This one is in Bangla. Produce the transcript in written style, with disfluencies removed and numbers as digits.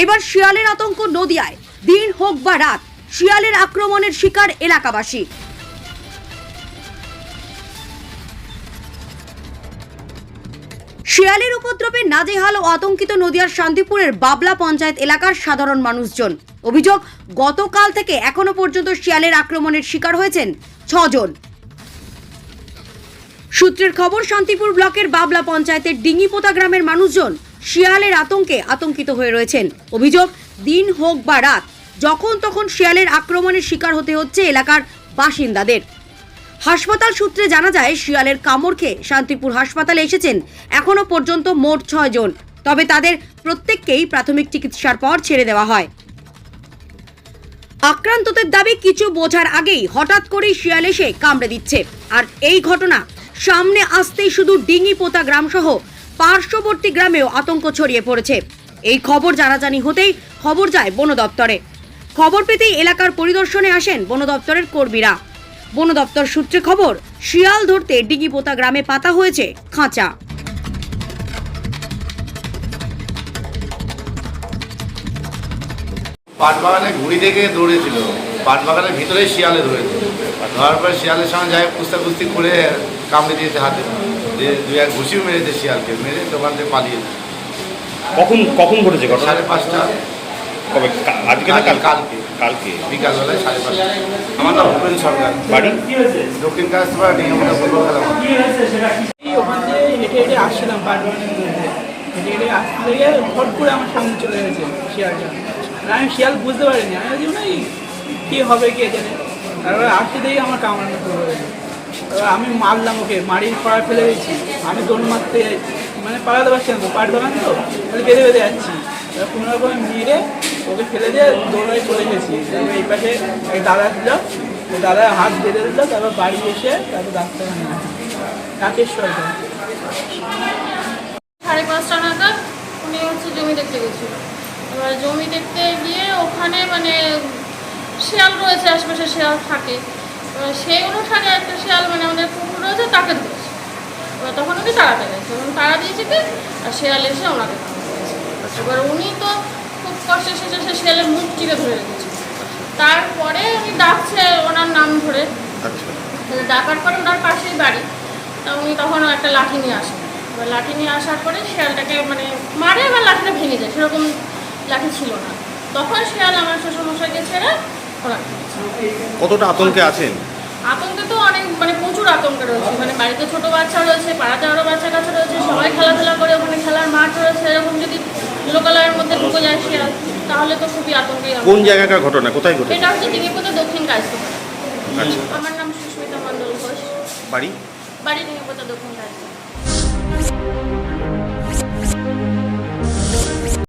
এবার শিয়ালের আতঙ্ক নদিয়ায়। দিন হোক বা রাত, শিয়ালের আক্রমণের শিকার এলাকাবাসী। শিয়ালের উপদ্রবে নাজেহাল ও আতঙ্কিত নদিয়ার শান্তিপুরের বাবলা পঞ্চায়েত এলাকার সাধারণ মানুষজন। অভিযোগ, গতকাল থেকে এখনো পর্যন্ত শিয়ালের আক্রমণের শিকার হয়েছেন 6 জন। সূত্রের খবর, শান্তিপুর ব্লকের বাবলা পঞ্চায়েতের ডিঙ্গিপোতা গ্রামের মানুষজন শিয়ালের আতঙ্কে আতঙ্কিত হয়ে রয়েছেন। অভিযোগ, দিন হোক বা রাত, যখন তখন শিয়ালের আক্রমণের শিকার হতে হচ্ছে এলাকার বাসিন্দাদের। হাসপাতাল সূত্রে জানা যায়, শিয়ালের কামড় খেয়ে শান্তিপুর হাসপাতালে এসেছেন এখনো পর্যন্ত মোট 6 জন। তবে তাদের প্রত্যেককেই প্রাথমিক চিকিৎসার পর ছেড়ে দেওয়া হয়। আক্রান্তদের দাবি, কিছু বোঝার আগেই হঠাৎ করেই শিয়াল এসে কামড়ে দিচ্ছে। আর এই ঘটনা সামনে আসতেই শুধু ডিঙ্গিপোতা গ্রাম সহ পার্শ্ববর্তী গ্রামেও আতঙ্ক ছড়িয়ে পড়েছে। এই খবর জানাজানি হতেই খবর যায় বন দপ্তরে। খবর পেতেই এলাকার পরিদর্শনে আসেন বন দপ্তরের কর্মীরা। বন দপ্তর সূত্রে খবর, শিয়াল ধরতে ডিঙ্গিপোতা গ্রামে পাতা হয়েছে খাঁচা। পাট বাগানে ঘুড়ি থেকে দৌড়েছিল, পাট বাগানের ভিতরে শিয়ালে ধরেছে। ধরার পর শিয়ালের সঙ্গে যাই কুস্তাকুস্তি করে কামড়ে দিয়েছে হাতে, যে 2-1 ঘুষিও মেরেছে শিয়ালকে, মেরে দোকান থেকে পালিয়েছে। কখন ঘটেছে ঘটনা? 5:30। কবে? আজকে না কালকে বিকালবেলায় 5:30। আমার নাম ভূপেন সরকার, বাড়ি দক্ষিণ কাশপাড়া ডিঙ্গিপোতা ফুটবল খেলা। ওখান থেকে হেঁটে হেঁটে আসছিলাম পাট বাগানের মধ্যে, হেঁটে হেঁটে আসতে গিয়ে হট করে আমার সামনে চলে গেছে শিয়ালটা। আমি শিয়াল বুঝতে পারিনি, আমি ভাবছি না কী হবে কে জানে। তারপরে আসতে দেখি আমার কামড়ানো শুরু হয়েছে। এবার আমি মারলাম ওকে, মারি পাড়া ফেলে দিয়েছি। আমি দৌড় মারতে মানে পালাতে পারছি না তো, পাট বাগান তো বেঁধে বেঁধে যাচ্ছি। এবার কোনো রকম মেরে ওকে ফেলে দিয়ে দৌড়াই চলে গেছি। এই পাশে এক দাদা ছিল, ওই দাদা হাত বেঁধে দিল। তারপর বাড়ি এসে তারপর ডাক্তারখানে রাকেশ সরকার। 5:30 নাগাদ উনি জমি দেখতে গেছিল। এবার জমি দেখতে গিয়ে ওখানে মানে শিয়াল রয়েছে, আশেপাশে শিয়াল থাকে। এবার সেই অনুসারে একটা শিয়াল মানে আমাদের পুকুর রয়েছে, তাকে ধরেছে। এবার তখন উনি তাড়াতে গেছে, এবং তাড়া দিয়েছে কি, আর শিয়াল এসে ওনাকে ধরেছে। এবার উনি তো খুব কষ্টে এসেছে, সে শিয়ালের মুখ চিরে ধরে রেখেছে। তারপরে উনি ডাকছে ওনার নাম ধরে, ডাকার পরে ওনার পাশেই বাড়ি। তা উনি তখন একটা লাঠি নিয়ে আসেন। এবার লাঠি নিয়ে আসার পরে শিয়ালটাকে মানে মারে, এবার লাঠিটা ভেঙে যায়, সেরকম লাঠি ছিল না। তখন শিয়াল আমার শ্বশুরমশাইকে ছেড়ে ওনাকে। কতটা আতঙ্কে আছেন? আতঙ্কে তো অনেক, মানে প্রচুর আতঙ্কে রয়েছে। মানে বাড়িতে ছোট বাচ্চা রয়েছে, পাড়াতে আরও বাচ্চা কাছে রয়েছে, সবাই খেলাধুলা করে, ওখানে খেলার মাঠ রয়েছে। এরকম যদি লোকালয়ের মধ্যে ঢুকে যায় শিয়াল, তাহলে তো খুবই আতঙ্কে। কোন জায়গাকার ঘটনা, কোথায় ঘটেছে? এটা হচ্ছে ডিঙ্গিপোতা দক্ষিণ কাশপাড়া। আচ্ছা, আমার নাম সুস্মিতা মণ্ডল ঘোষ। বাড়ি ডিঙ্গিপোতা দক্ষিণ কাশপাড়া।